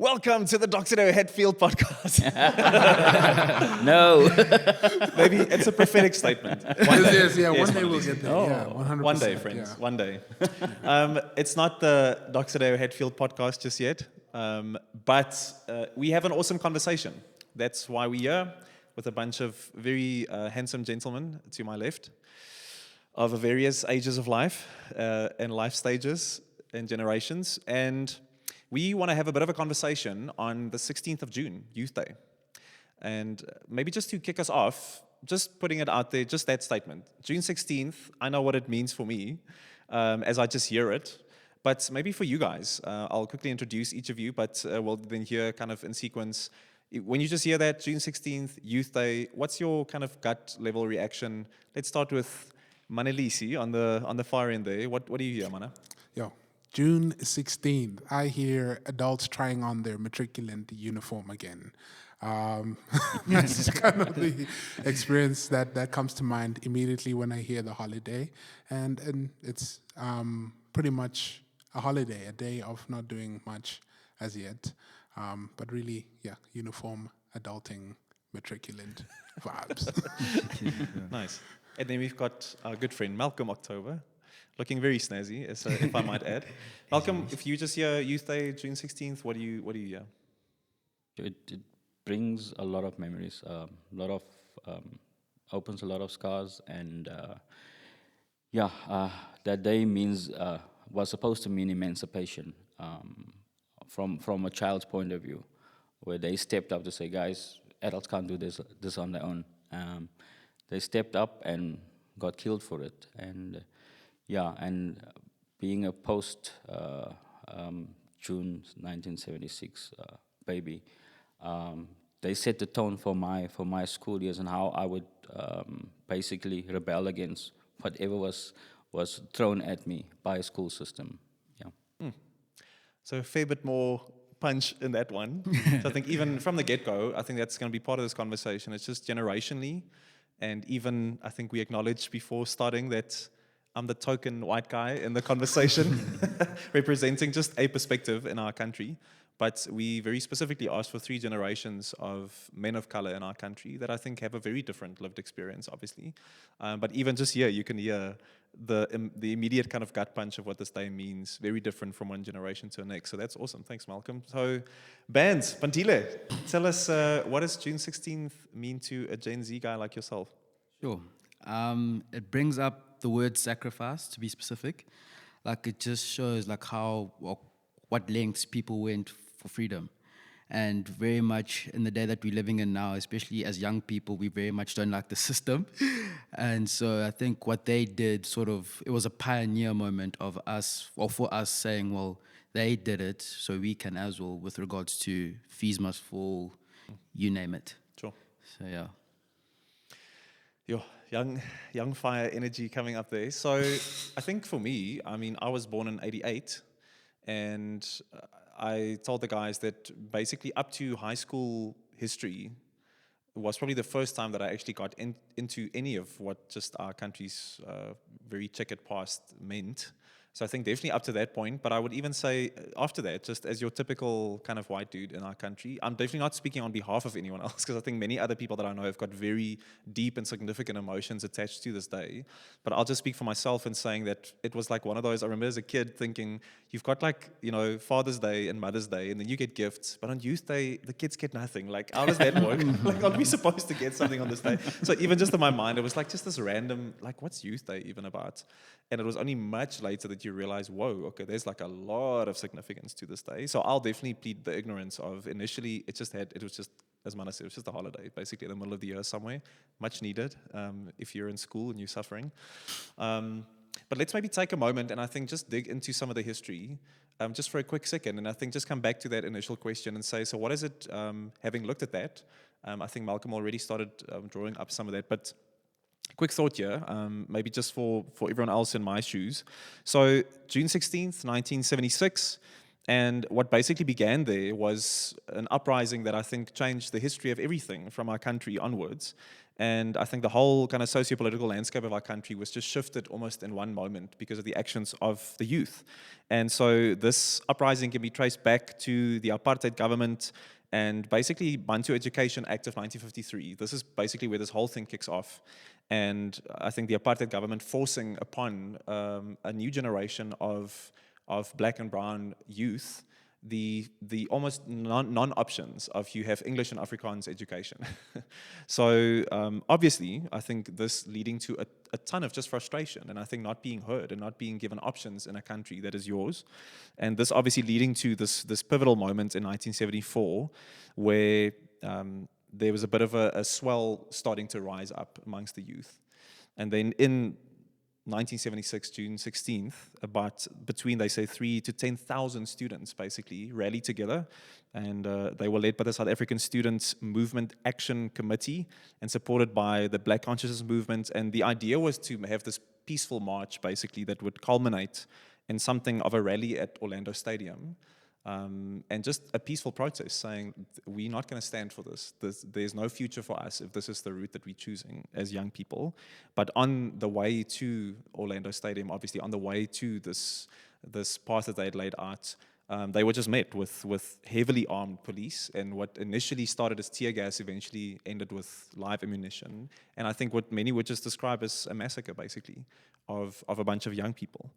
Welcome to the Dr. Hetfield podcast. No. Maybe it's a prophetic statement. Yes, Yes, one day of we'll these. get there. Oh, Yeah, 100%. One day, friends. Yeah. One day. It's not the Dr. Hetfield podcast just yet, but we have an awesome conversation. That's why we're here with a bunch of very handsome gentlemen to my left of various ages of life and life stages and generations. And we want to have a bit of a conversation on the 16th of June, Youth Day. And maybe just to kick us off, just putting it out there, just that statement. June 16th, I know what it means for me as I just hear it. But maybe for you guys, I'll quickly introduce each of you, but we'll then hear kind of in sequence. When you just hear that, June 16th, Youth Day, what's your kind of gut level reaction? Let's start with Manelisi on the far end there. What do you hear, Mana? Yo, June 16th, I hear adults trying on their matriculant uniform again. That's kind of the experience that comes to mind immediately when I hear the holiday. And it's pretty much a holiday, a day of not doing much as yet. But really, yeah, uniform, adulting, matriculant vibes. Nice. And then we've got our good friend Malcolm October, looking very snazzy, if I might add. Malcolm, if you just hear Youth Day, June 16th, what do you hear? It brings a lot of memories, opens a lot of scars, and that day was supposed to mean emancipation from a child's point of view, where they stepped up to say, guys, adults can't do this on their own. They stepped up and got killed for it, and being a post June 1976 baby, they set the tone for my school years and how I would basically rebel against whatever was thrown at me by a school system. Yeah. So a fair bit more punch in that one. So I think even from the get-go, I think that's going to be part of this conversation. It's just generationally, and even I think we acknowledged before starting that I'm the token white guy in the conversation, representing just a perspective in our country. But we very specifically asked for 3 generations of men of color in our country that I think have a very different lived experience, obviously. But even just here, you can hear the immediate kind of gut punch of what this day means, very different from one generation to the next. So that's awesome. Thanks, Malcolm. So, Bands, Pantile, tell us what does June 16th mean to a Gen Z guy like yourself? Sure. It brings up the word sacrifice, to be specific. Like, it just shows like what lengths people went for freedom. And very much in the day that we're living in now, especially as young people, we very much don't like the system. And so I think what they did it was a pioneer moment of us, or for us saying, well, they did it, so we can as well, with regards to fees must fall, you name it. Sure. So yeah. Yo, young fire energy coming up there. So I think for me, I was born in 88, and I told the guys that basically up to high school history was probably the first time that I actually got into any of what just our country's very checkered past meant. So I think definitely up to that point, but I would even say after that, just as your typical kind of white dude in our country, I'm definitely not speaking on behalf of anyone else, because I think many other people that I know have got very deep and significant emotions attached to this day. But I'll just speak for myself in saying that it was like one of those, I remember as a kid thinking, you've got like, Father's Day and Mother's Day, and then you get gifts, but on Youth Day, the kids get nothing. Like, how does that work? Like, aren't we supposed to get something on this day? So even just in my mind, it was like just this random, like, what's Youth Day even about? And it was only much later that you realize, whoa, okay, there's like a lot of significance to this day. So I'll definitely plead the ignorance of initially, it was just, as Mana said, it was just a holiday, basically in the middle of the year somewhere, much needed if you're in school and you're suffering. But let's maybe take a moment and I think just dig into some of the history just for a quick second. And I think just come back to that initial question and say, so what is it, having looked at that, I think Malcolm already started drawing up some of that, but quick thought here, maybe just for everyone else in my shoes. So June 16th, 1976, And what basically began there was an uprising that I think changed the history of everything from our country onwards. And I think the whole kind of socio-political landscape of our country was just shifted almost in one moment because of the actions of the youth. And so this uprising can be traced back to the Apartheid government and basically Bantu Education Act of 1953. This is basically where this whole thing kicks off. And I think the Apartheid government forcing upon a new generation of black and brown youth the almost non-options of you have English and Afrikaans education. So obviously, I think this leading to a ton of just frustration, and I think not being heard and not being given options in a country that is yours. And this obviously leading to this pivotal moment in 1974 where there was a bit of a swell starting to rise up amongst the youth. And then in 1976, June 16th, between, they say, 3,000 to 10,000 students basically rallied together, and they were led by the South African Students Movement Action Committee and supported by the Black Consciousness Movement. And the idea was to have this peaceful march basically that would culminate in something of a rally at Orlando Stadium. And just a peaceful protest saying, we're not going to stand for this. There's no future for us if this is the route that we're choosing as young people. But on the way to Orlando Stadium, obviously on the way to this path that they had laid out, they were just met with heavily armed police, and what initially started as tear gas eventually ended with live ammunition. And I think what many would just describe as a massacre, basically, of a bunch of young people.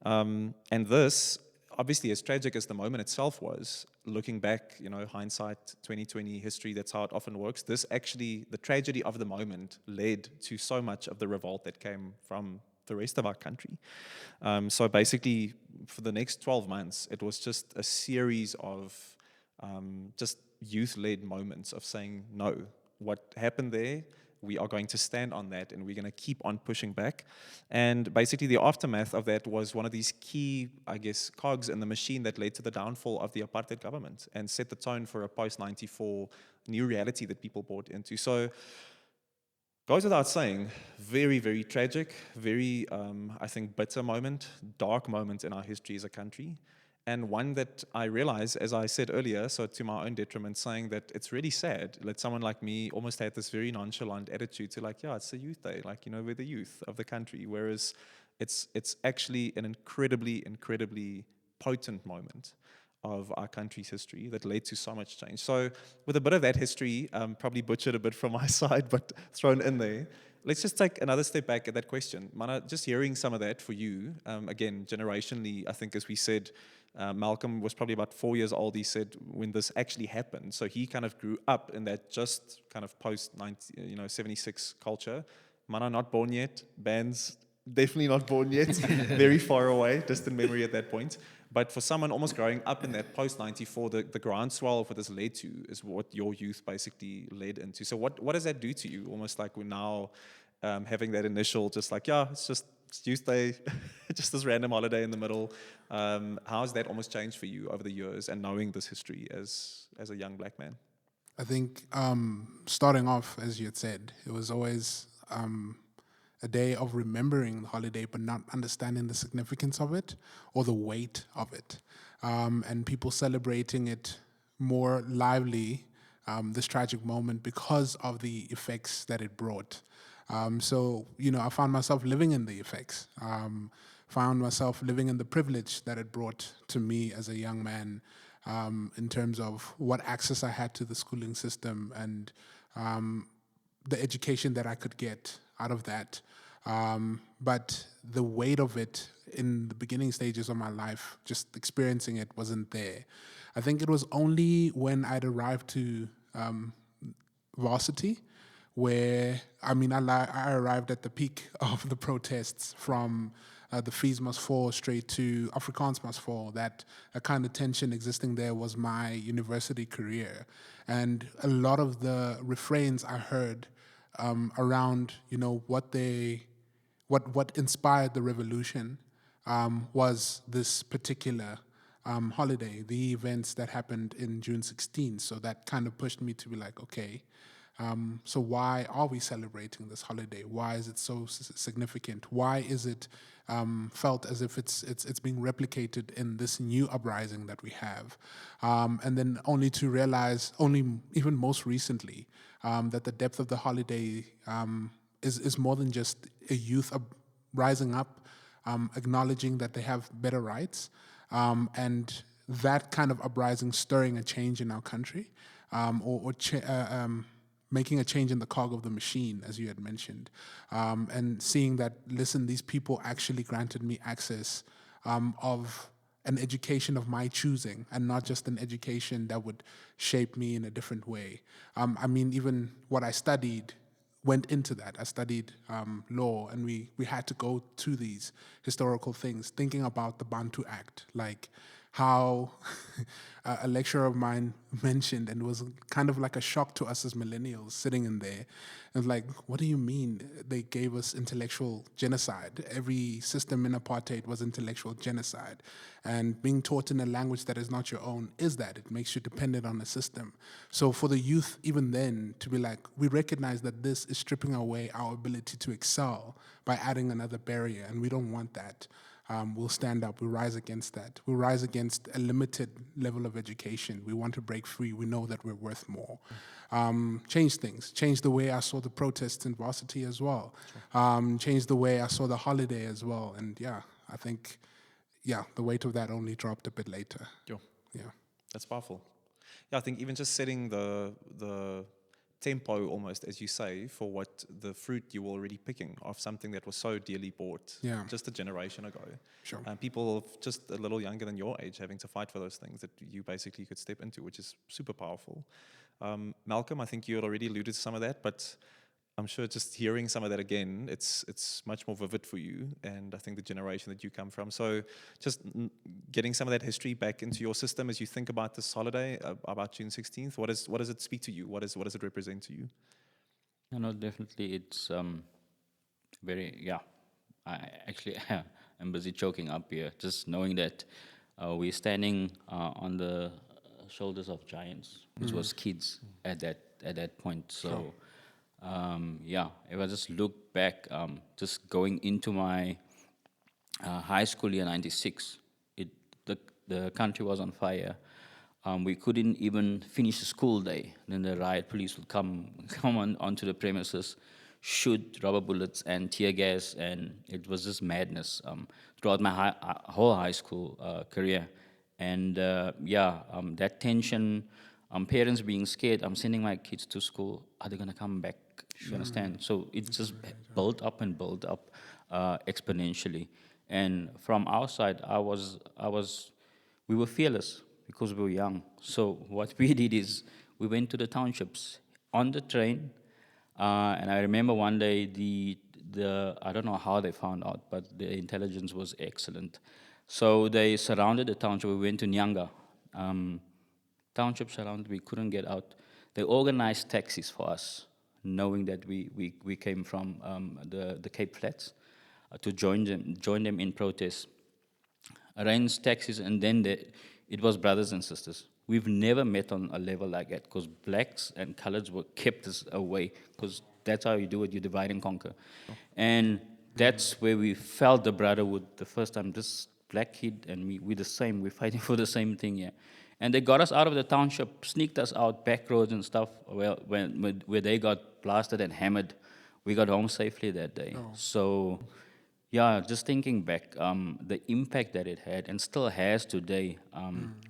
And this, obviously, as tragic as the moment itself was, looking back, hindsight, 2020 history, that's how it often works. This actually, the tragedy of the moment led to so much of the revolt that came from the rest of our country. So basically, for the next 12 months, it was just a series of just youth-led moments of saying, no, what happened there, we are going to stand on that, and we're going to keep on pushing back. And basically the aftermath of that was one of these key, I guess, cogs in the machine that led to the downfall of the apartheid government and set the tone for a post-94 new reality that people bought into. So goes without saying, very, very tragic, very, I think, bitter moment, dark moment in our history as a country. And one that I realize, as I said earlier, so to my own detriment, saying that it's really sad that someone like me almost had this very nonchalant attitude to like, yeah, it's a youth day, like, we're the youth of the country, whereas it's actually an incredibly, incredibly potent moment of our country's history that led to so much change. So with a bit of that history, probably butchered a bit from my side, but thrown in there, let's just take another step back at that question. Mana, just hearing some of that for you, again, generationally, I think as we said, Malcolm was probably about 4 years old, he said, when this actually happened. So he kind of grew up in that just kind of post-76 culture. Mana, not born yet. Bands, definitely not born yet. Very far away, distant memory at that point. But for someone almost growing up in that post-94, the groundswell of what this led to is what your youth basically led into. So what does that do to you? Almost like we're now having that initial just like, yeah, it's youth day, just this random holiday in the middle. How has that almost changed for you over the years and knowing this history as a young black man? I think starting off, as you had said, it was always a day of remembering the holiday but not understanding the significance of it or the weight of it. And people celebrating it more lively, this tragic moment, because of the effects that it brought. So, I found myself living in the effects, found myself living in the privilege that it brought to me as a young man, in terms of what access I had to the schooling system and the education that I could get out of that. But the weight of it in the beginning stages of my life, just experiencing it, wasn't there. I think it was only when I'd arrived to varsity where, I arrived at the peak of the protests from the fees must fall straight to Afrikaans must fall. That kind of tension existing there was my university career. And a lot of the refrains I heard around, what inspired the revolution was this particular holiday, the events that happened in June 16. So that kind of pushed me to be like, okay, So why are we celebrating this holiday? Why is it so significant? Why is it felt as if it's being replicated in this new uprising that we have? And then only to realize, only even most recently, that the depth of the holiday is more than just a youth rising up, acknowledging that they have better rights, and that kind of uprising stirring a change in our country, making a change in the cog of the machine, as you had mentioned, and seeing that, listen, these people actually granted me access of an education of my choosing, and not just an education that would shape me in a different way. I mean, even what I studied went into that. I studied law, and we had to go to these historical things, thinking about the Bantu Act, like how a lecturer of mine mentioned, and it was kind of like a shock to us as millennials sitting in there. And like, what do you mean they gave us intellectual genocide? Every system in apartheid was intellectual genocide. And being taught in a language that is not your own is that. It makes you dependent on the system. So for the youth, even then, to be like, we recognize that this is stripping away our ability to excel by adding another barrier, and we don't want that. We'll stand up, we'll rise against that. We'll rise against a limited level of education. We want to break free, we know that we're worth more. Change things, change the way I saw the protests in varsity as well. Change the way I saw the holiday as well. And yeah, I think, the weight of that only dropped a bit later. Yeah. That's powerful. Yeah, I think even just setting the tempo almost, as you say, for what the fruit you were already picking of something that was so dearly bought just a generation ago. Sure. People just a little younger than your age having to fight for those things that you basically could step into, which is super powerful. Malcolm, I think you had already alluded to some of that, but I'm sure just hearing some of that again, it's much more vivid for you, and I think the generation that you come from. So just getting some of that history back into your system as you think about this holiday, about June 16th, what does it speak to you? What does it represent to you? No, definitely it's very, I actually am busy choking up here, just knowing that we're standing on the shoulders of giants, which was kids at that point. So if I just look back, just going into my high school year, 96, the country was on fire. We couldn't even finish the school day. Then the riot police would come onto the premises, shoot rubber bullets and tear gas, and it was just madness throughout my whole high school career. And that tension, parents being scared, I'm sending my kids to school, are they going to come back? You understand? So it just built up exponentially. And from our side, we were fearless because we were young. So what we did is we went to the townships on the train, and I remember one day I don't know how they found out, but the intelligence was excellent. So they surrounded the township. We went to Nyanga. Township surrounded, we couldn't get out. They organized taxis for us, knowing that we came from the Cape Flats, to join them in protest. Arranged taxis, and then it was brothers and sisters. We've never met on a level like that, because blacks and coloreds were kept us away, because that's how you do it, you divide and conquer. And that's where we felt the brotherhood the first time. This black kid and me, we're the same, we're fighting for the same thing here. And they got us out of the township, sneaked us out back roads and stuff, where they got blasted and hammered. We got home safely that day. So, just thinking back, the impact that it had and still has today,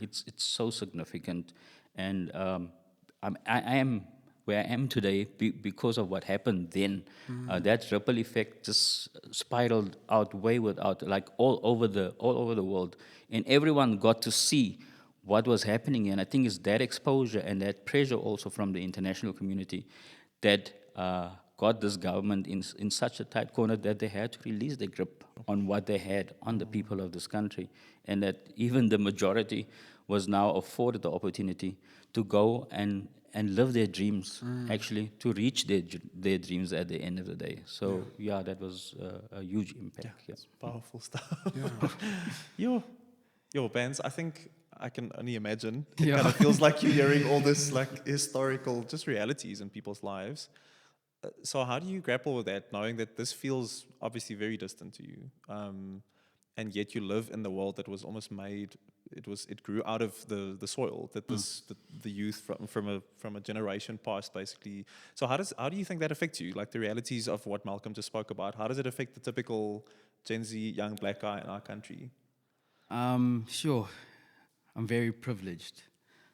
it's so significant. And I am where I am today because of what happened then. That ripple effect just spiraled out like all over the world, and everyone got to see what was happening. And I think it's that exposure and that pressure also from the international community that got this government in such a tight corner that they had to release their grip on what they had on the people of this country, and that even the majority was now afforded the opportunity to go and live their dreams, actually, to reach their dreams at the end of the day. So, that was a huge impact. It's powerful stuff. Yo, bands, I think I can only imagine. It Yeah. kind of feels like you're hearing all this like historical just realities in people's lives. So how do you grapple with that, knowing that this feels obviously very distant to you, and yet you live in the world that was almost made? It grew out of the soil that the youth from a generation past basically. So how do you think that affects you? Like the realities of what Malcolm just spoke about. How does it affect the typical Gen Z young black guy in our country? Sure. I'm very privileged.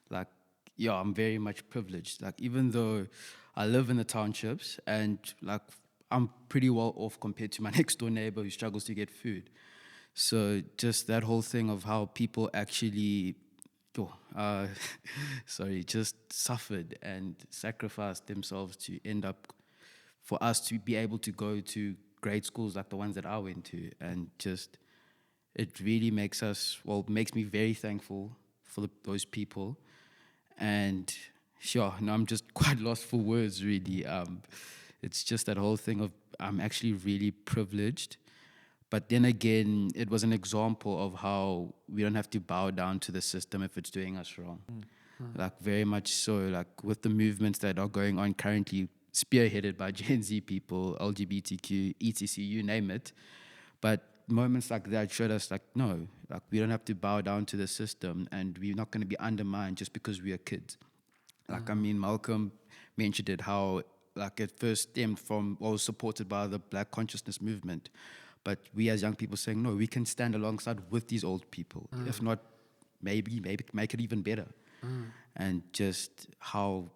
Like, yeah, I'm very much privileged. Like, even though I live in the townships and like I'm pretty well off compared to my next door neighbor who struggles to get food. So just that whole thing of how people actually, just suffered and sacrificed themselves to end up for us to be able to go to great schools like the ones that I went to, and just it really makes me very thankful for those people. And sure, no, I'm just quite lost for words, really. It's just that whole thing of I'm actually really privileged. But then again, it was an example of how we don't have to bow down to the system if it's doing us wrong. Like, very much so, like with the movements that are going on currently, spearheaded by Gen Z people, LGBTQ, ETC, you name it. But moments like that showed us, like, no, like we don't have to bow down to the system, and we're not going to be undermined just because we are kids. Like, I mean, Malcolm mentioned it, how like it first stemmed from, or was supported by the Black consciousness movement. But we as young people saying, no, we can stand alongside with these old people. If not, maybe make it even better. And just how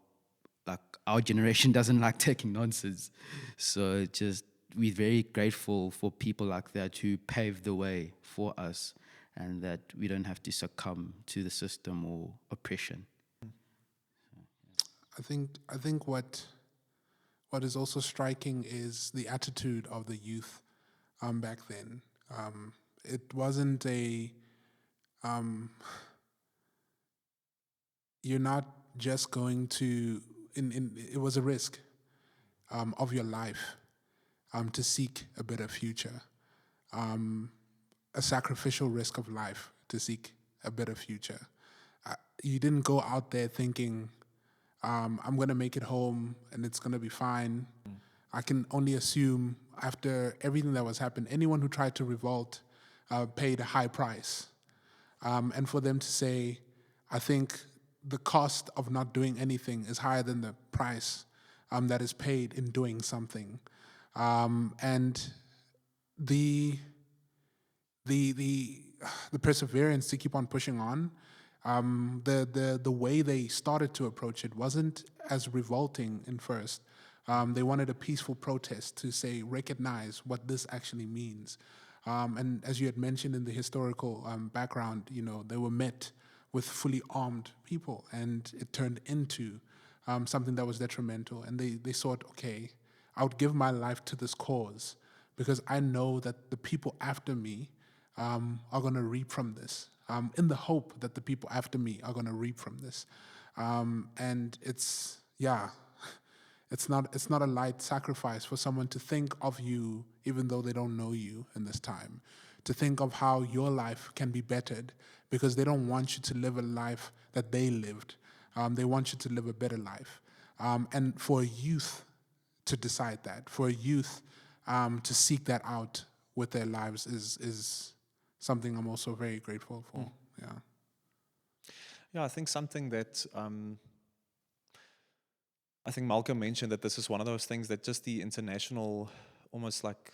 like our generation doesn't like taking nonsense. So just we're very grateful for people like that who paved the way for us, and that we don't have to succumb to the system or oppression. I think what is also striking is the attitude of the youth back then. It wasn't a you're not just going to it was a risk of your life to seek a better future, a sacrificial risk of life to seek a better future. You didn't go out there thinking, I'm going to make it home and it's going to be fine. I can only assume after everything that was happened, anyone who tried to revolt paid a high price. And for them to say, I think the cost of not doing anything is higher than the price that is paid in doing something. And the perseverance to keep on pushing on, the way they started to approach it wasn't as revolting in first. They wanted a peaceful protest to say, recognize what this actually means. And as you had mentioned in the historical background, they were met with fully armed people, and it turned into something that was detrimental. And they thought, okay, I would give my life to this cause because I know that the people after me are going to reap from this, in the hope that the people after me are going to reap from this. And it's not a light sacrifice for someone to think of you, even though they don't know you in this time, to think of how your life can be bettered, because they don't want you to live a life that they lived. They want you to live a better life. And for a youth to decide that, for a youth to seek that out with their lives is something I'm also very grateful for. Yeah, I think something that I think Malcolm mentioned, that this is one of those things that just the international, almost like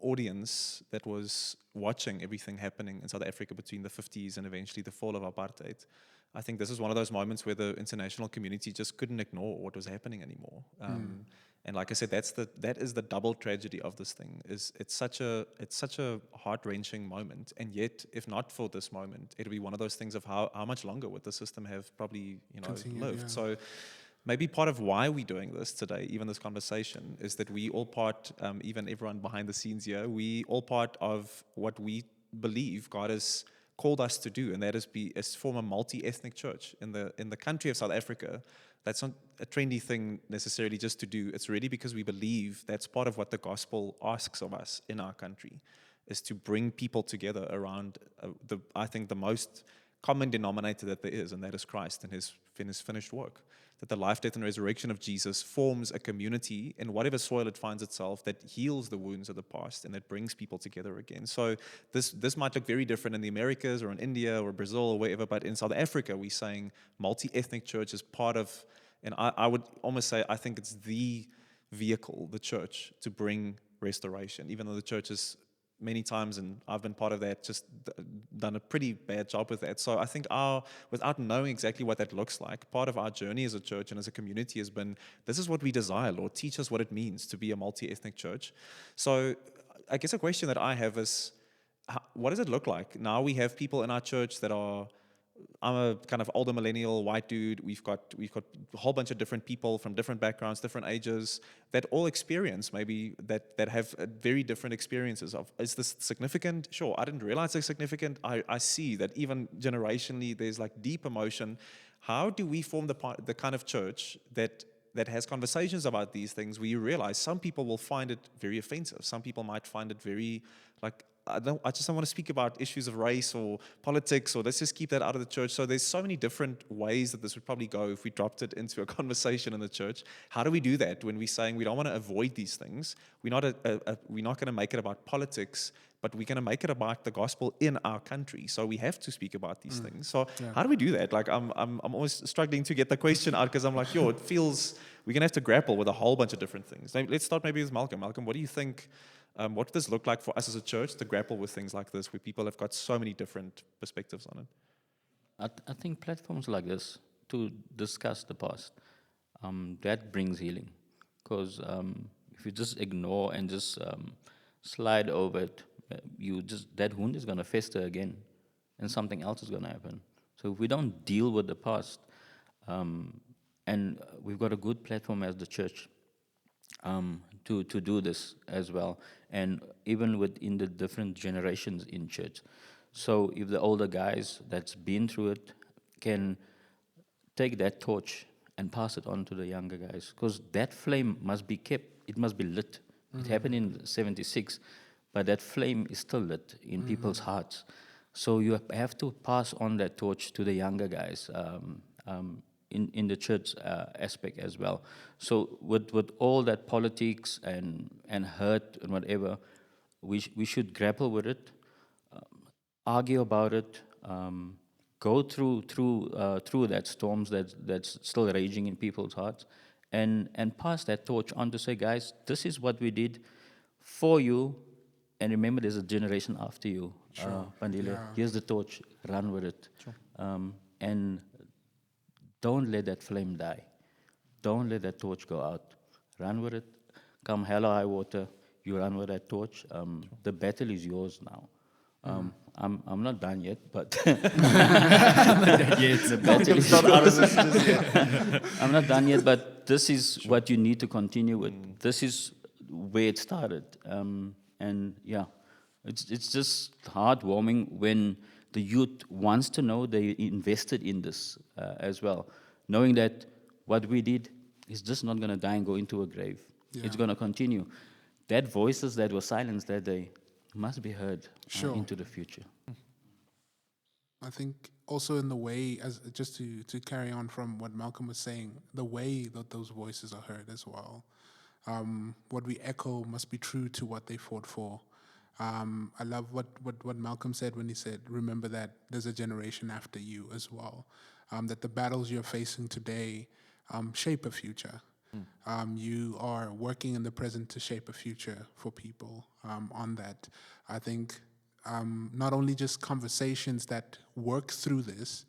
audience that was watching everything happening in South Africa between the 50s and eventually the fall of apartheid. I think this is one of those moments where the international community just couldn't ignore what was happening anymore. And like I said, that is the double tragedy of this thing. Is it's such a heart-wrenching moment, and yet, if not for this moment, it'll be one of those things of how much longer would the system have probably lived. Yeah. So maybe part of why we're doing this today, even this conversation, is that we all part, even everyone behind the scenes here, we all part of what we believe God has called us to do, and that is form a multi-ethnic church in the country of South Africa. That's not a trendy thing necessarily just to do. It's really because we believe that's part of what the gospel asks of us in our country, is to bring people together around I think the most common denominator that there is, and that is Christ and his finished work. That the life, death, and resurrection of Jesus forms a community in whatever soil it finds itself that heals the wounds of the past and that brings people together again. So this might look very different in the Americas or in India or Brazil or wherever, but in South Africa, we're saying multi-ethnic church is part of, and I would almost say, I think it's the vehicle, the church, to bring restoration, even though the church is many times, and I've been part of that, just done a pretty bad job with that. So I think without knowing exactly what that looks like, part of our journey as a church and as a community has been, this is what we desire, Lord. Teach us what it means to be a multi-ethnic church. So I guess a question that I have is, what does it look like? Now we have people in our church that are, I'm a kind of older millennial white dude. We've got a whole bunch of different people from different backgrounds, different ages, that all experience maybe that have very different experiences of, is this significant? Sure, I didn't realize it's significant. I see that even generationally there's like deep emotion. How do we form the kind of church that has conversations about these things where you realize some people will find it very offensive. Some people might find it very like, I just don't want to speak about issues of race or politics, or let's just keep that out of the church. So there's so many different ways that this would probably go if we dropped it into a conversation in the church. How do we do that when we're saying we don't want to avoid these things? We're not going to make it about politics, but we're going to make it about the gospel in our country. So we have to speak about these things. So how do we do that? Like I'm always struggling to get the question out, because I'm like, it feels we're going to have to grapple with a whole bunch of different things. Let's start maybe with Malcolm. Malcolm, what do you think? What does this look like for us as a church to grapple with things like this, where people have got so many different perspectives on it? I think platforms like this to discuss the past, that brings healing. Because if you just ignore and just slide over it, that wound is going to fester again, and something else is going to happen. So if we don't deal with the past, and we've got a good platform as the church to do this as well, and even within the different generations in church. So if the older guys that's been through it can take that torch and pass it on to the younger guys, because that flame must be kept, it must be lit. It happened in 76, but that flame is still lit in people's hearts. So you have to pass on that torch to the younger guys in the church aspect as well. So with all that politics and hurt and whatever, we should grapple with it, argue about it, go through that storms that's still raging in people's hearts, and pass that torch on to say, guys, this is what we did for you, and remember there's a generation after you. Pandile, here's the torch, run with it. And don't let that flame die. Don't let that torch go out. Run with it. Come hell or high water, you run with that torch. The battle is yours now. I'm not done yet, but the battle is yours. I'm not done yet, but this is what you need to continue with. This is where it started. And yeah, it's just heartwarming when the youth wants to know they invested in this as well, knowing that what we did is just not going to die and go into a grave. It's going to continue. That voices that were silenced that day must be heard into the future. I think also in the way, as just to carry on from what Malcolm was saying, the way that those voices are heard as well. What we echo must be true to what they fought for. I love what Malcolm said when he said, remember that there's a generation after you as well. That the battles you're facing today shape a future. You are working in the present to shape a future for people on that. I think not only just conversations that work through this,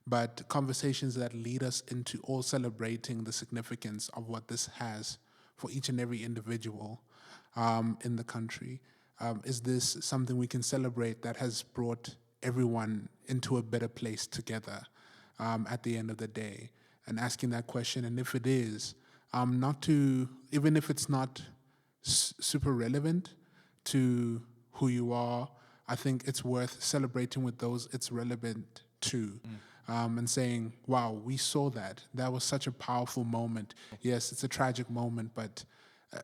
but conversations that lead us into all celebrating the significance of what this has for each and every individual in the country. Is this something we can celebrate that has brought everyone into a better place together at the end of the day? And asking that question, and if it is, even if it's not super relevant to who you are, I think it's worth celebrating with those it's relevant to. And saying, wow, we saw that. That was such a powerful moment. Yes, it's a tragic moment, but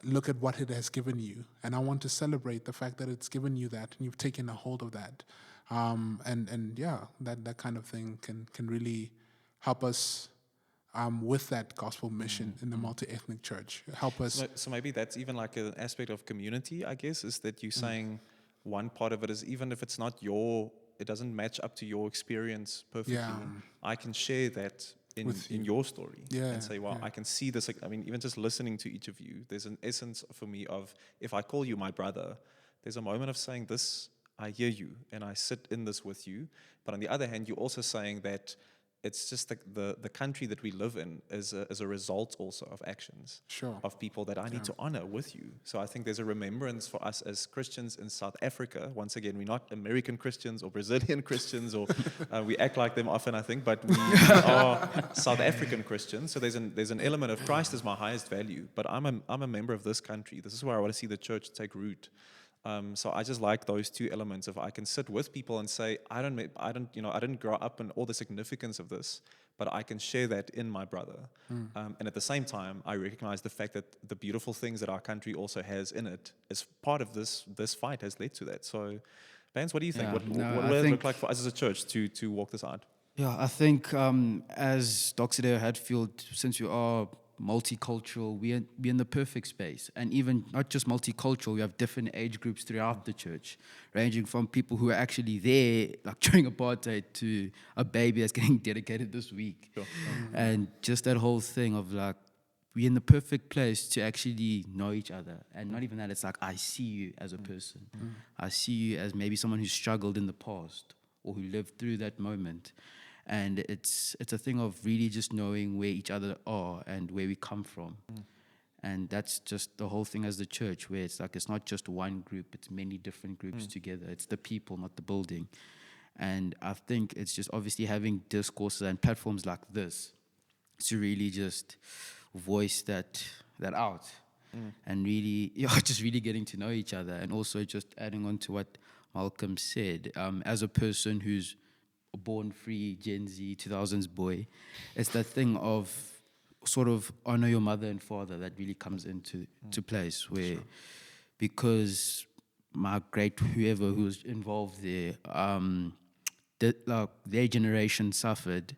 look at what it has given you. And I want to celebrate the fact that it's given you that and you've taken a hold of that. And yeah, that kind of thing can really help us with that gospel mission in the multi-ethnic church. Help us. So maybe that's even like an aspect of community, I guess, is that you're saying one part of it is even if it's not it doesn't match up to your experience perfectly, Yeah. I can share that With in your story Yeah, and say, well, yeah. I can see this. I mean, even just listening to each of you, there's an essence for me of if I call you my brother, there's a moment of saying this, I hear you and I sit in this with you. But on the other hand, you're also saying that it's just the country that we live in is a result also of actions Sure. of people that I need to honor with you. So I think there's a remembrance for us as Christians in South Africa. Once again, we're not American Christians or Brazilian Christians, or we act like them often, I think, but we are South African Christians. So there's an element of Christ as my highest value, but I'm a member of this country. This is where I want to see the church take root. So I just like those two elements of I can sit with people and say I didn't grow up in all the significance of this, but I can share that in my brother. And at the same time, I recognize the fact that the beautiful things that our country also has in it as part of this fight has led to that. So, Vance, what do you think? Yeah, What no, would I it think- look like for us as a church to walk this out? Yeah, I think as Doxideo Hatfield, since we are multicultural, we're in the perfect space. And even not just multicultural, we have different age groups throughout the church, ranging from people who are actually there, like during apartheid, to a baby that's getting dedicated this week. Sure. And just that whole thing of like, we're in the perfect place to actually know each other. And not even that, it's like, I see you as a person. I see you as maybe someone who struggled in the past or who lived through that moment. And it's a thing of really just knowing where each other are and where we come from. And that's just the whole thing as the church, where it's like it's not just one group, it's many different groups together. It's the people, not the building. And I think it's just obviously having discourses and platforms like this to really just voice that out. And really, just really getting to know each other. And also just adding on to what Malcolm said, as a person who's a born free Gen Z 2000s boy, it's that thing of sort of honor your mother and father that really comes into place, where because my great whoever who was involved there, their generation suffered,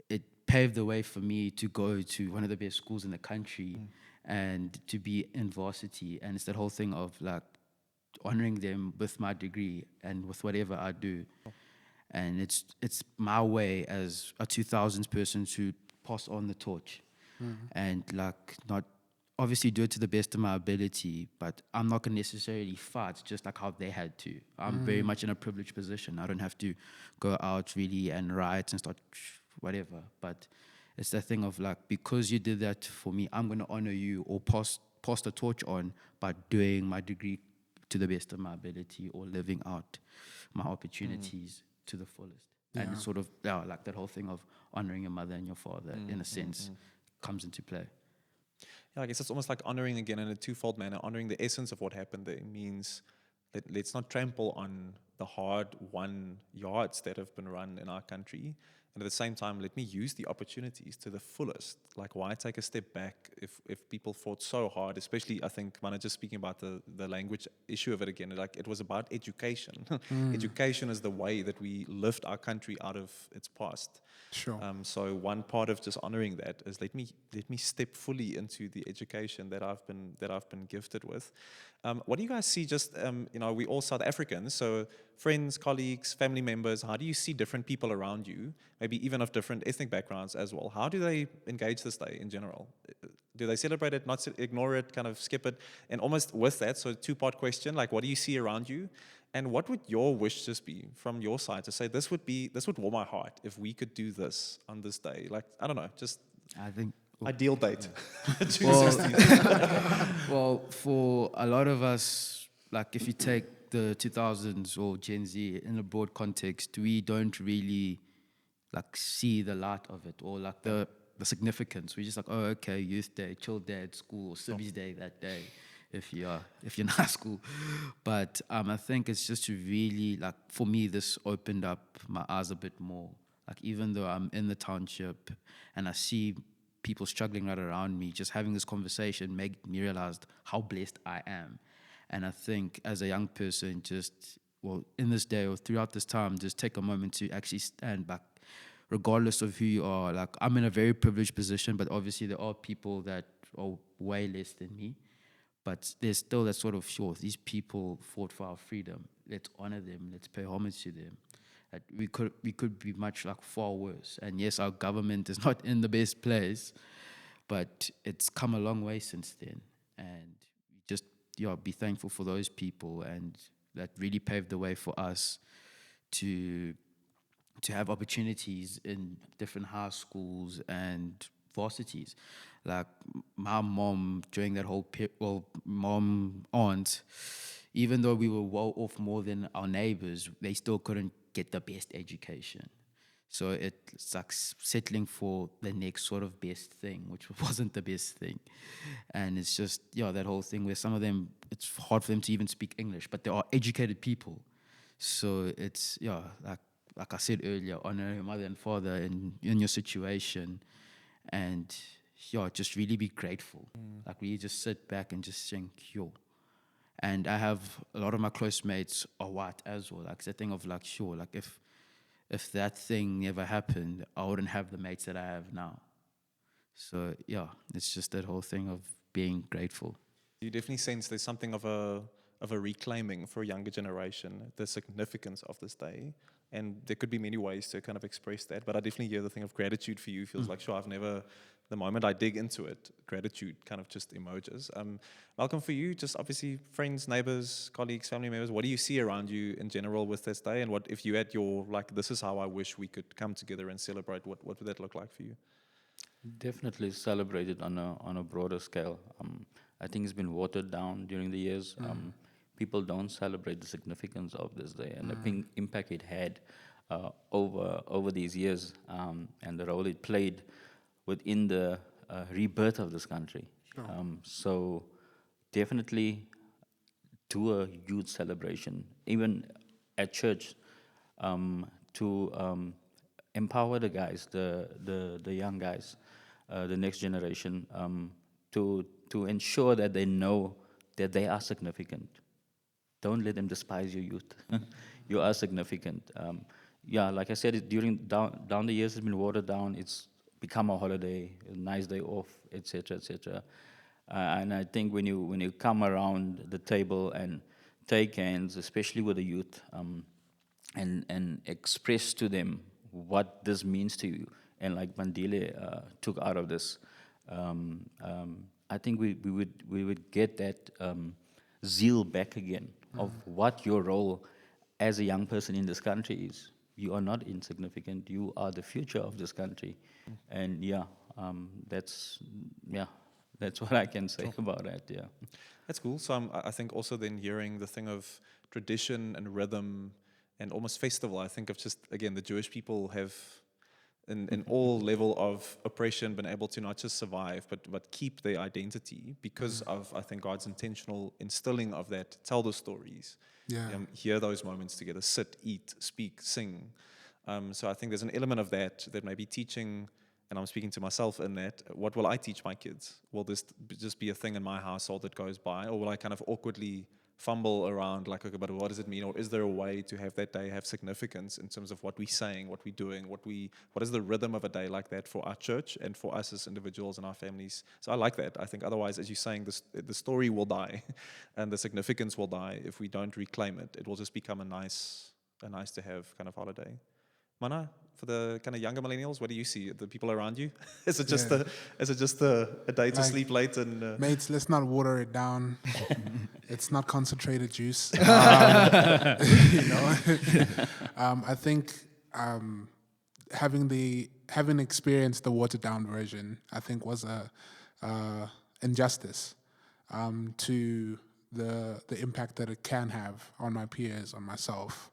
it paved the way for me to go to one of the best schools in the country and to be in varsity. And it's that whole thing of like honoring them with my degree and with whatever I do. And it's my way as a 2000s person to pass on the torch and like not obviously do it to the best of my ability, but I'm not going to necessarily fight just like how they had to. I'm very much in a privileged position. I don't have to go out really and riot and start whatever. But it's that thing of like, because you did that for me, I'm going to honor you or pass the torch on by doing my degree to the best of my ability or living out my opportunities to the fullest. And it's sort of like that whole thing of honoring your mother and your father in a sense comes into play. Yeah, I guess it's almost like honoring again in a twofold manner. Honoring the essence of what happened there means that let's not trample on the hard-won yards that have been run in our country. And at the same time, let me use the opportunities to the fullest. Like, why take a step back if people fought so hard, especially, I think, Mana, just speaking about the language issue of it again, like it was about education. Education is the way that we lift our country out of its past. Sure. So one part of just honoring that is let me step fully into the education that I've been gifted with. What do you guys see? Just we all South Africans, so friends, colleagues, family members. How do you see different people around you, maybe even of different ethnic backgrounds as well? How do they engage this day in general? Do they celebrate it, not ignore it, kind of skip it? And almost with that, so two-part question: like, what do you see around you? And what would your wish just be from your side to say this would warm my heart if we could do this on this day? Like, I don't know, just I think ideal date. Well, well, for a lot of us, like if you take the 2000s or Gen Z in a broad context, we don't really like see the light of it or like the significance. We're just like, oh, okay, youth day, chill day at school, or Civvies day that day, if you're in high school. But I think it's just to really, like, for me, this opened up my eyes a bit more. Like, even though I'm in the township and I see people struggling right around me, just having this conversation made me realize how blessed I am. And I think as a young person, just well, in this day or throughout this time, just take a moment to actually stand back, regardless of who you are. Like, I'm in a very privileged position, but obviously there are people that are way less than me. But there's still that sort of, sure, these people fought for our freedom. Let's honor them. Let's pay homage to them. That we could be much like far worse. And yes, our government is not in the best place, but it's come a long way since then. And just be thankful for those people, and that really paved the way for us to have opportunities in different high schools and varsities. Like my mom during that whole aunt, even though we were well off more than our neighbors, they still couldn't get the best education. So it's like settling for the next sort of best thing, which wasn't the best thing. And it's just, that whole thing where some of them, it's hard for them to even speak English, but they are educated people. So it's, like I said earlier, honor your mother and father in your situation, and just really be grateful. Like really just sit back and just think, And I have a lot of my close mates are white as well. Like it's a thing of like, like if that thing never happened, I wouldn't have the mates that I have now. So it's just that whole thing of being grateful. You definitely sense there's something of a reclaiming for a younger generation, the significance of this day. And there could be many ways to kind of express that, but I definitely hear the thing of gratitude for you. Feels like, I've never, the moment I dig into it, gratitude kind of just emerges. Malcolm, for you, just obviously friends, neighbors, colleagues, family members, what do you see around you in general with this day? And what if you had your, like, this is how I wish we could come together and celebrate, what would that look like for you? Definitely celebrated on a broader scale. I think it's been watered down during the years. People don't celebrate the significance of this day and the impact it had over these years, and the role it played within the rebirth of this country. Sure. So definitely do a huge celebration, even at church, to empower the guys, the young guys, the next generation, to ensure that they know that they are significant. Don't let them despise your youth. You are significant. Like I said, during down the years, it's been watered down. It's become a holiday, a nice day off, etc., etc. And I think when you come around the table and take hands, especially with the youth, and express to them what this means to you, and like Mandile took out of this, I think we would get that zeal back again of what your role as a young person in this country is. You are not insignificant. You are the future of this country, and that's what I can say about that. Yeah, that's cool. So I think also then hearing the thing of tradition and rhythm and almost festival. I think of just again the Jewish people have, in all level of oppression, been able to not just survive, but keep their identity because of, I think, God's intentional instilling of that. Tell the stories, hear those moments together, sit, eat, speak, sing. So I think there's an element of that may be teaching, and I'm speaking to myself in that. What will I teach my kids? Will this just be a thing in my household that goes by, or will I kind of awkwardly fumble around like, okay, but what does it mean? Or is there a way to have that day have significance in terms of what we're saying, what we're doing, what is the rhythm of a day like that for our church and for us as individuals and our families? So I like that. I think otherwise, as you're saying, the story will die and the significance will die if we don't reclaim it. It will just become a nice to have kind of holiday. Mana, for the kind of younger millennials, what do you see? The people around you? Is it just a day to sleep late and mates? Let's not water it down. It's not concentrated juice. I think having experienced the watered down version, I think was a injustice to the impact that it can have on my peers, on myself.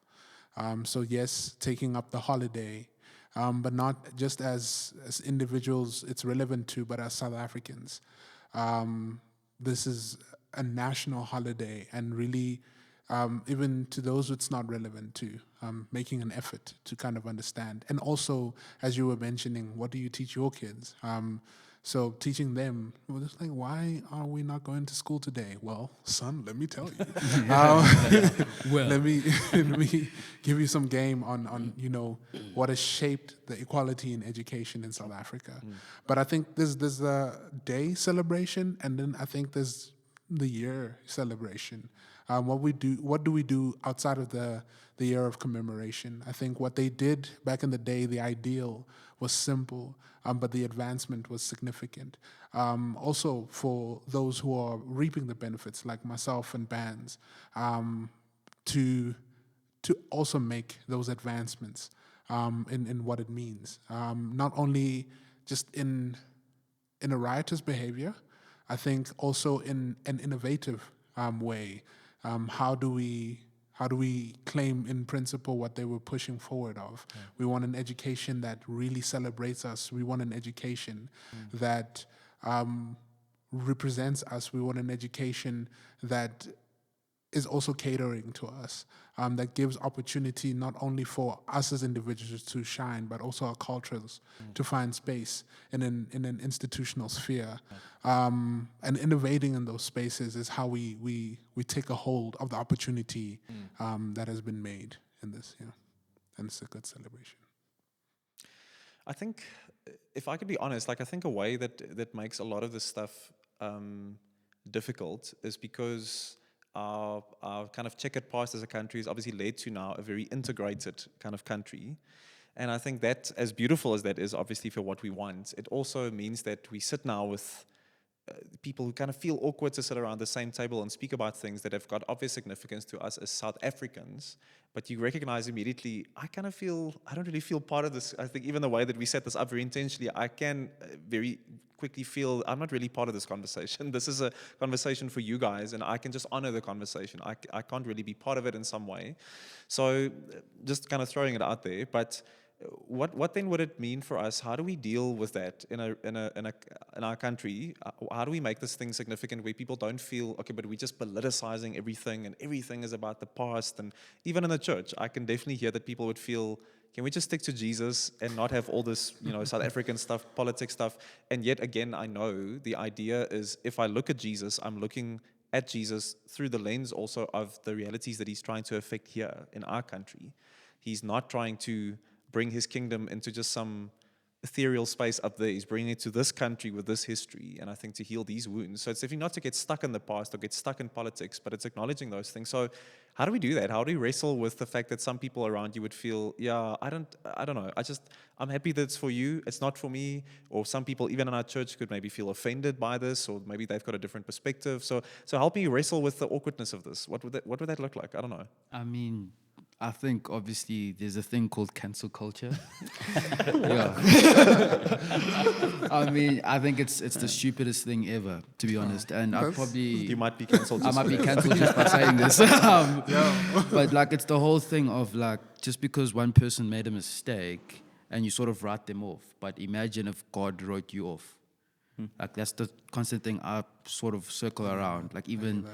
So yes, taking up the holiday, but not just as individuals it's relevant to, but as South Africans. This is a national holiday, and really, even to those it's not relevant to, making an effort to kind of understand. And also, as you were mentioning, what do you teach your kids? So teaching them, we're just like, why are we not going to school today? Well, son, let me tell you. Let me give you some game on what has shaped the equality in education in South Africa. But I think there's a day celebration, and then I think there's the year celebration. What do we do outside of the year of commemoration? I think what they did back in the day, the ideal was simple, but the advancement was significant. Also, for those who are reaping the benefits, like myself and bands, to also make those advancements in what it means, not only just in a riotous behavior, I think also in an innovative way. How do we claim in principle what they were pushing forward of? We want an education that really celebrates us. We want an education that represents us. We want an education that is also catering to us, that gives opportunity not only for us as individuals to shine, but also our cultures to find space in an institutional sphere. And innovating in those spaces is how we take a hold of the opportunity that has been made in this, and it's a good celebration. I think, if I could be honest, like I think a way that makes a lot of this stuff difficult is because our kind of checkered past as a country has obviously led to now a very integrated kind of country. And I think that, as beautiful as that is, obviously for what we want, it also means that we sit now with people who kind of feel awkward to sit around the same table and speak about things that have got obvious significance to us as South Africans, but you recognize immediately, I don't really feel part of this. I think even the way that we set this up very intentionally, I can very quickly feel I'm not really part of this conversation. This is a conversation for you guys, and I can just honor the conversation. I can't really be part of it in some way. So just kind of throwing it out there, but what then would it mean for us? How do we deal with that in our country? How do we make this thing significant where people don't feel, okay, but we're just politicizing everything and everything is about the past? And even in the church, I can definitely hear that people would feel, can we just stick to Jesus and not have all this, South African stuff, politics stuff? And yet again, I know the idea is if I look at Jesus, I'm looking at Jesus through the lens also of the realities that he's trying to affect here in our country. He's not trying to bring his kingdom into just some ethereal space up there. He's bringing it to this country with this history, and I think to heal these wounds. So it's definitely not to get stuck in the past or get stuck in politics, but it's acknowledging those things. So how do we do that? How do we wrestle with the fact that some people around you would feel, I don't know. I'm happy that it's for you. It's not for me. Or some people, even in our church, could maybe feel offended by this, or maybe they've got a different perspective. So help me wrestle with the awkwardness of this. What would that look like? I don't know. I mean, I think obviously there's a thing called cancel culture. Yeah. I mean, I think it's the stupidest thing ever, to be honest. And You might be cancelled. I might be cancelled just by saying this. But like, it's the whole thing of like, just because one person made a mistake and you sort of write them off. But imagine if God wrote you off. Like, that's the constant thing I sort of circle around. Like, even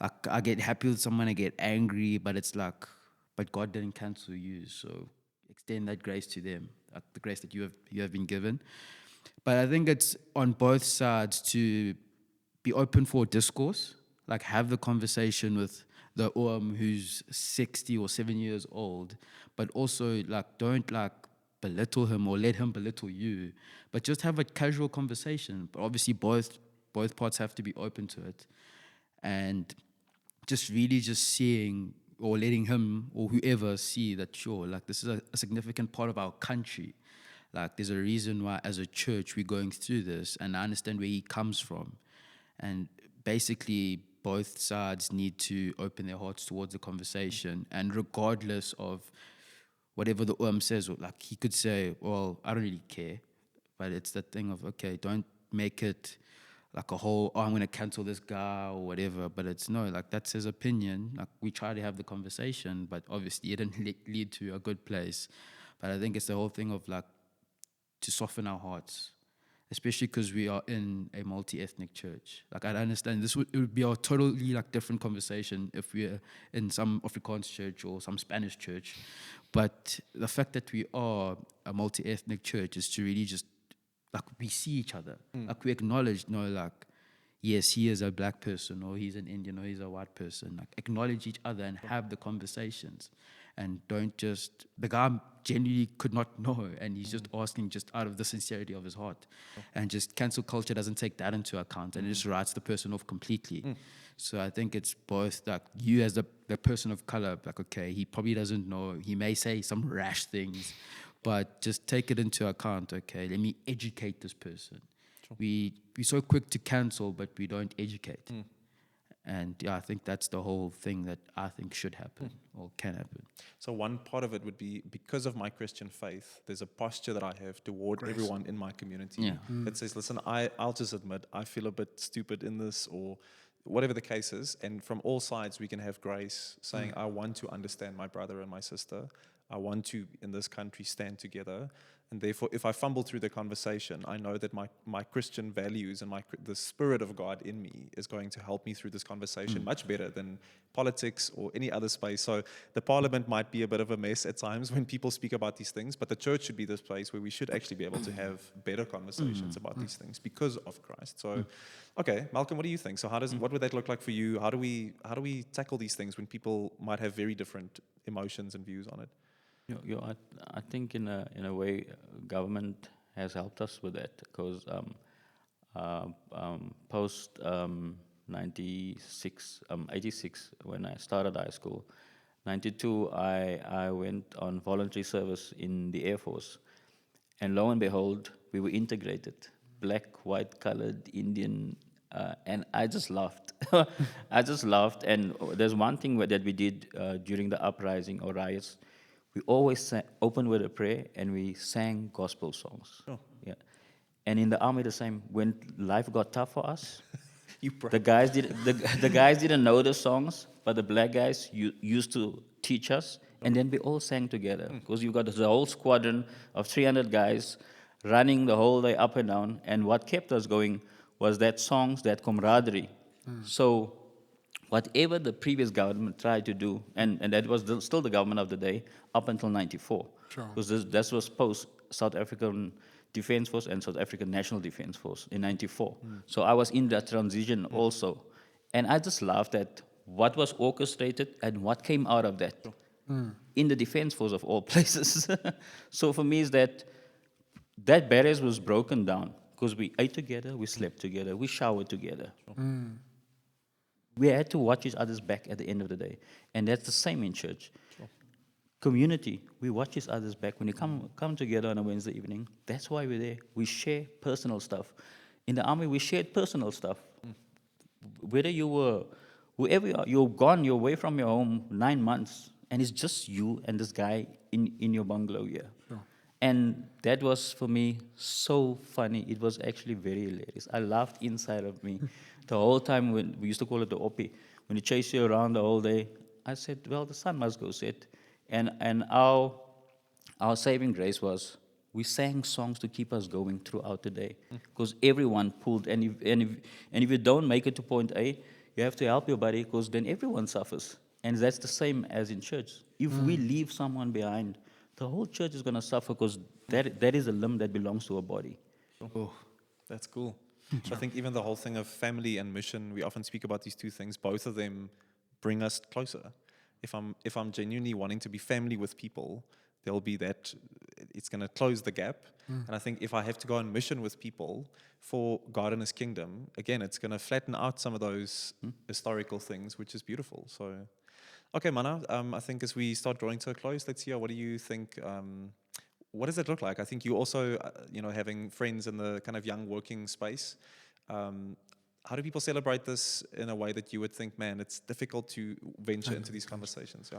like, I get happy with someone, I get angry, but it's like, but God didn't cancel you, so extend that grace to them, like the grace that you have been given. But I think it's on both sides to be open for discourse, like have the conversation with the who's 60 or 7 years old, but also like don't like belittle him or let him belittle you, but just have a casual conversation. But obviously both parts have to be open to it, and just really just seeing or letting him or whoever see that, sure, like this is a significant part of our country. Like there's a reason why as a church we're going through this, and I understand where he comes from. And basically both sides need to open their hearts towards the conversation, and regardless of whatever the says, or like he could say, well, I don't really care. But it's that thing of, okay, don't make it like a whole, I'm going to cancel this guy or whatever. But it's no, like that's his opinion. Like we try to have the conversation, but obviously it didn't lead to a good place. But I think it's the whole thing of like to soften our hearts, especially because we are in a multi-ethnic church. Like I understand it would be a totally like different conversation if we're in some Afrikaans church or some Spanish church. But the fact that we are a multi-ethnic church is to really just like we see each other, like we acknowledge, no, like, yes, he is a black person, or he's an Indian, or he's a white person. Like, acknowledge each other and have the conversations, and don't just. The guy genuinely could not know, and he's just asking just out of the sincerity of his heart, and just cancel culture doesn't take that into account, and it just writes the person off completely. So I think it's both like you as the person of color, like, okay, he probably doesn't know, he may say some rash things, but just take it into account. Okay, let me educate this person. We're so quick to cancel, but we don't educate. And yeah, I think that's the whole thing that I think should happen or can happen. So one part of it would be, because of my Christian faith, there's a posture that I have toward everyone in my community that says, listen, I'll just admit I feel a bit stupid in this, or whatever the case is. And from all sides, we can have grace saying, I want to understand my brother and my sister. I want to, in this country, stand together. And therefore, if I fumble through the conversation, I know that my Christian values and the Spirit of God in me is going to help me through this conversation much better than politics or any other space. So the parliament might be a bit of a mess at times when people speak about these things, but the church should be this place where we should actually be able to have better conversations about these things because of Christ. So, okay, Malcolm, what do you think? So what would that look like for you? How do we tackle these things when people might have very different emotions and views on it? I think in a way, government has helped us with that, because post 86, when I started high school, 92, I went on voluntary service in the Air Force, and lo and behold, we were integrated, black, white, colored, Indian, and I just laughed. I just laughed, and there's one thing that we did during the uprising or riots. We always opened with a prayer, and we sang gospel songs. Oh. Yeah, and in the army the same. When life got tough for us, the the guys didn't know the songs, but the black guys used to teach us, and then we all sang together, because you got the whole squadron of 300 guys running the whole day up and down. And what kept us going was that songs, that camaraderie. So whatever the previous government tried to do, and that was still the government of the day up until 94. Sure. Because this was post South African Defence Force and South African National Defence Force in 94. So I was in that transition also. And I just laughed at what was orchestrated and what came out of that in the Defence Force of all places. So for me is that barriers was broken down, because we ate together, we slept together, we showered together. We had to watch each other's back at the end of the day. And that's the same in church. Community, we watch each other's back. When you come together on a Wednesday evening, that's why we're there. We share personal stuff. In the army, we shared personal stuff. Whether whoever you are, you're gone, you're away from your home 9 months, and it's just you and this guy in your bungalow here. Sure. And that was, for me, so funny. It was actually very hilarious. I laughed inside of me the whole time. When we used to call it the oppie, when he chased you around the whole day. I said, well, the sun must go set. And our saving grace was, we sang songs to keep us going throughout the day, because everyone pulled. And if you don't make it to point A, you have to help your buddy, because then everyone suffers. And that's the same as in church. If we leave someone behind, the whole church is going to suffer, because that is a limb that belongs to a body. Oh, that's cool. So I think even the whole thing of family and mission, we often speak about these two things. Both of them bring us closer. If I'm genuinely wanting to be family with people, there'll be that, it's going to close the gap. And I think if I have to go on mission with people for God and His kingdom, again, it's going to flatten out some of those historical things, which is beautiful. So, okay, Mana, I think as we start drawing to a close, let's hear, what do you think, what does it look like? I think you also, having friends in the kind of young working space, how do people celebrate this in a way that you would think, man, it's difficult to venture into these conversations?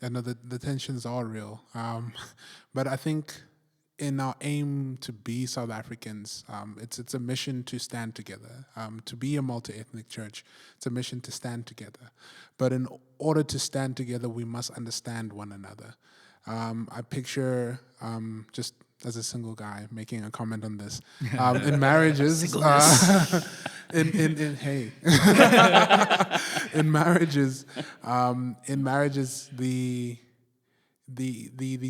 Yeah, no, the tensions are real. But I think in our aim to be South Africans, it's a mission to stand together. To be a multi-ethnic church, it's a mission to stand together. But in order to stand together, we must understand one another. I picture, just as a single guy making a comment on this, in marriages, in marriages, the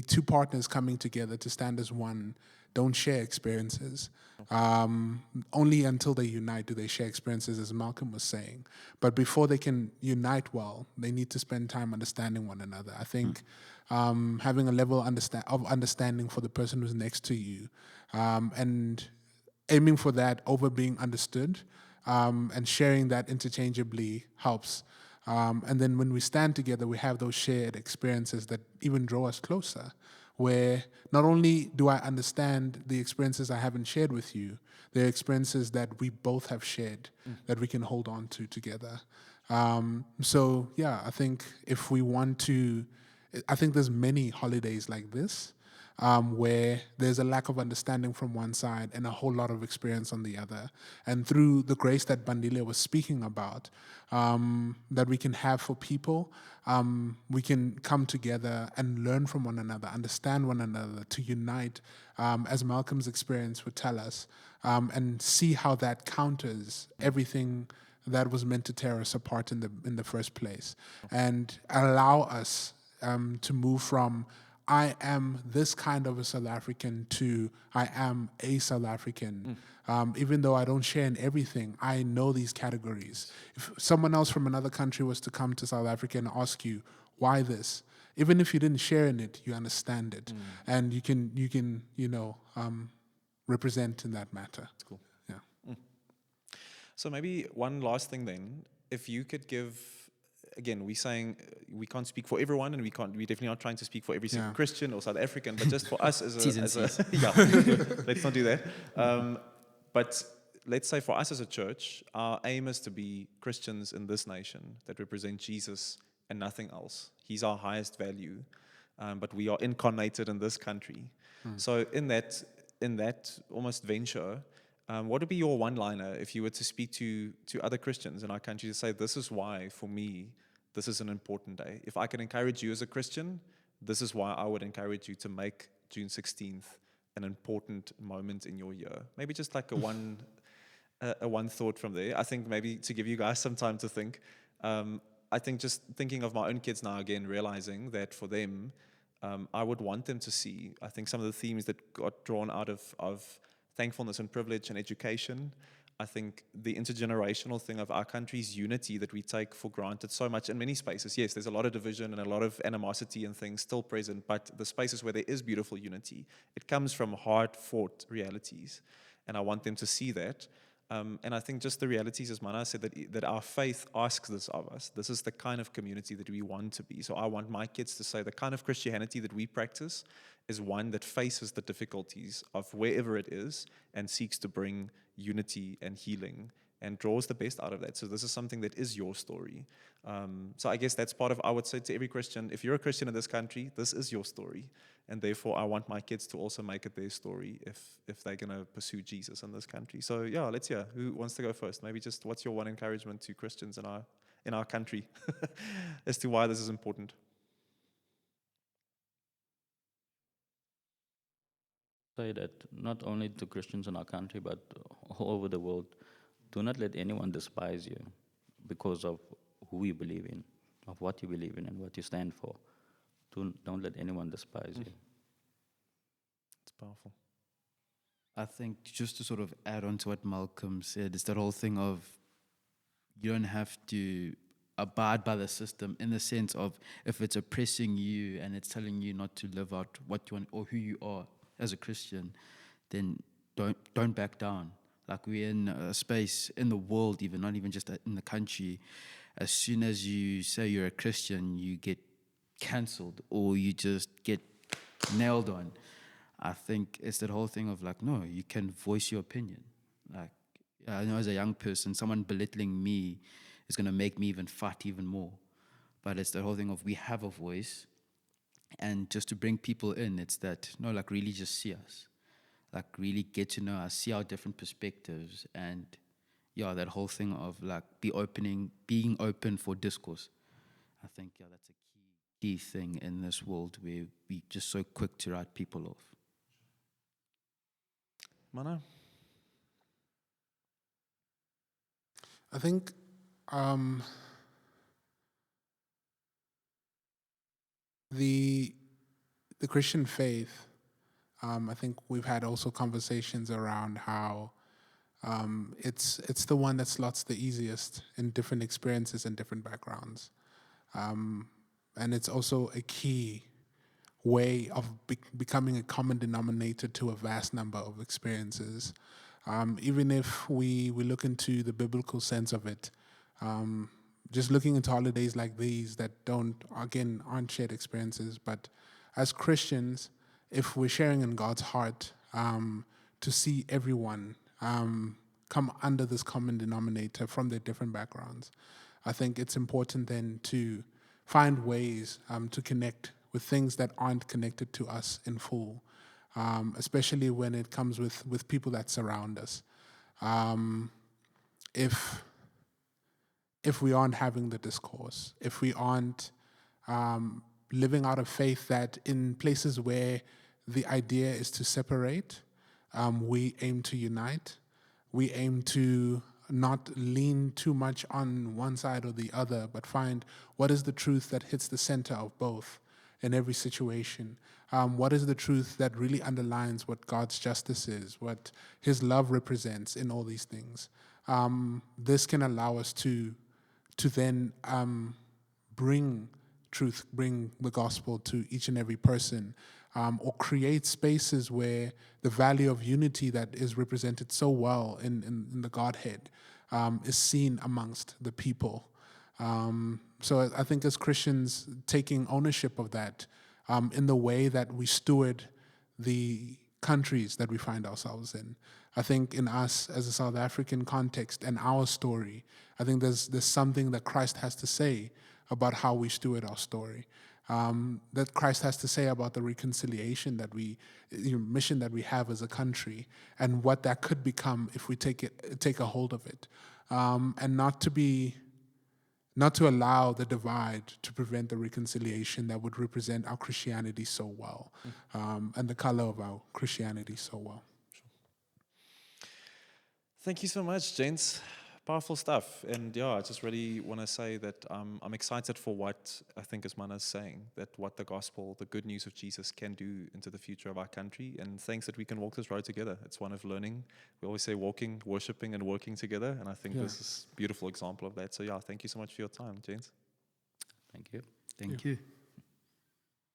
two partners coming together to stand as one, don't share experiences. Only until they unite do they share experiences, as Malcolm was saying. But before they can unite well, they need to spend time understanding one another. I think having a level of understanding for the person who's next to you, and aiming for that over being understood, and sharing that interchangeably helps. And then when we stand together, we have those shared experiences that even draw us closer, where not only do I understand the experiences I haven't shared with you, they're experiences that we both have shared that we can hold on to together. So yeah, I think if we want to, I think there's many holidays like this, where there's a lack of understanding from one side and a whole lot of experience on the other. And through the grace that Bandile was speaking about, that we can have for people, we can come together and learn from one another, understand one another, to unite, as Malcolm's experience would tell us, and see how that counters everything that was meant to tear us apart in the first place, and allow us to move from I am this kind of a South African to I am a South African. Even though I don't share in everything, I know these categories. If someone else from another country was to come to South Africa and ask you, why this? Even if you didn't share in it, you understand it. And you can represent in that matter. That's cool. Yeah. So maybe one last thing then, if you could give, again, we're saying we can't speak for everyone, and we're definitely not trying to speak for every single Christian or South African, but just for us as a yeah, let's not do that. But let's say for us as a church, our aim is to be Christians in this nation that represent Jesus and nothing else. He's our highest value, but we are incarnated in this country. So in that almost venture, what would be your one-liner if you were to speak to other Christians in our country to say, this is why, for me, this is an important day? If I can encourage you as a Christian, this is why I would encourage you to make June 16th an important moment in your year. Maybe just like a one thought from there. I think maybe to give you guys some time to think. I think just thinking of my own kids now again, realizing that for them, I would want them to see, I think some of the themes that got drawn out of thankfulness and privilege and education. I think the intergenerational thing of our country's unity that we take for granted so much in many spaces. Yes, there's a lot of division and a lot of animosity and things still present, but the spaces where there is beautiful unity, it comes from hard-fought realities. And I want them to see that. And I think just the realities, as Mana said, that our faith asks this of us. This is the kind of community that we want to be. So I want my kids to say the kind of Christianity that we practice is one that faces the difficulties of wherever it is and seeks to bring unity and healing and draws the best out of that. So this is something that is your story. So I guess that's part of, I would say to every Christian, if you're a Christian in this country, this is your story. And therefore, I want my kids to also make it their story if they're going to pursue Jesus in this country. So yeah, let's hear. Who wants to go first? Maybe just what's your one encouragement to Christians in our country as to why this is important? Say that not only to Christians in our country, but all over the world, do not let anyone despise you because of who you believe in, of what you believe in and what you stand for. Don't let anyone despise you. It's powerful. I think just to sort of add on to what Malcolm said, is that whole thing of you don't have to abide by the system in the sense of if it's oppressing you and it's telling you not to live out what you want or who you are as a Christian, then don't back down. Like we're in a space in the world, even not even just in the country. As soon as you say you're a Christian, you get cancelled or you just get nailed on. I think it's that whole thing of like, no, you can voice your opinion. Like, I know as a young person, someone belittling me is going to make me even fight even more. But it's the whole thing of we have a voice. And just to bring people in, it's that, no, like really just see us. Like really get to know us, see our different perspectives. And yeah, that whole thing of like being open for discourse. I think, yeah, that's a key thing in this world where we're just so quick to write people off. Mana? I think the Christian faith I think we've had also conversations around how it's the one that slots the easiest in different experiences and different backgrounds. And it's also a key way of becoming a common denominator to a vast number of experiences. Even if we look into the biblical sense of it, just looking into holidays like these that aren't shared experiences, but as Christians, if we're sharing in God's heart, to see everyone come under this common denominator from their different backgrounds, I think it's important then to find ways to connect with things that aren't connected to us in full, especially when it comes with people that surround us. If we aren't having the discourse, if we aren't living out of faith that in places where the idea is to separate, we aim to unite. We aim to not lean too much on one side or the other, but find what is the truth that hits the center of both in every situation. What is the truth that really underlines what God's justice is, what His love represents in all these things. This can allow us to then bring truth, bring the gospel to each and every person, or create spaces where the value of unity that is represented so well in the Godhead is seen amongst the people. So I think as Christians, taking ownership of that in the way that we steward the countries that we find ourselves in. I think in us as a South African context and our story, I think there's something that Christ has to say about how we steward our story. That Christ has to say about the reconciliation that mission that we have as a country, and what that could become if we take a hold of it, and not to allow the divide to prevent the reconciliation that would represent our Christianity so well, and the color of our Christianity so well. Thank you so much, gents. Powerful stuff. And yeah, I just really want to say that I'm excited for what I think Ismana is saying, that what the gospel, the good news of Jesus can do into the future of our country. And thanks that we can walk this road together. It's one of learning. We always say walking, worshiping, and working together. And I think this is a beautiful example of that. So yeah, thank you so much for your time, gents. Thank you. Thank you.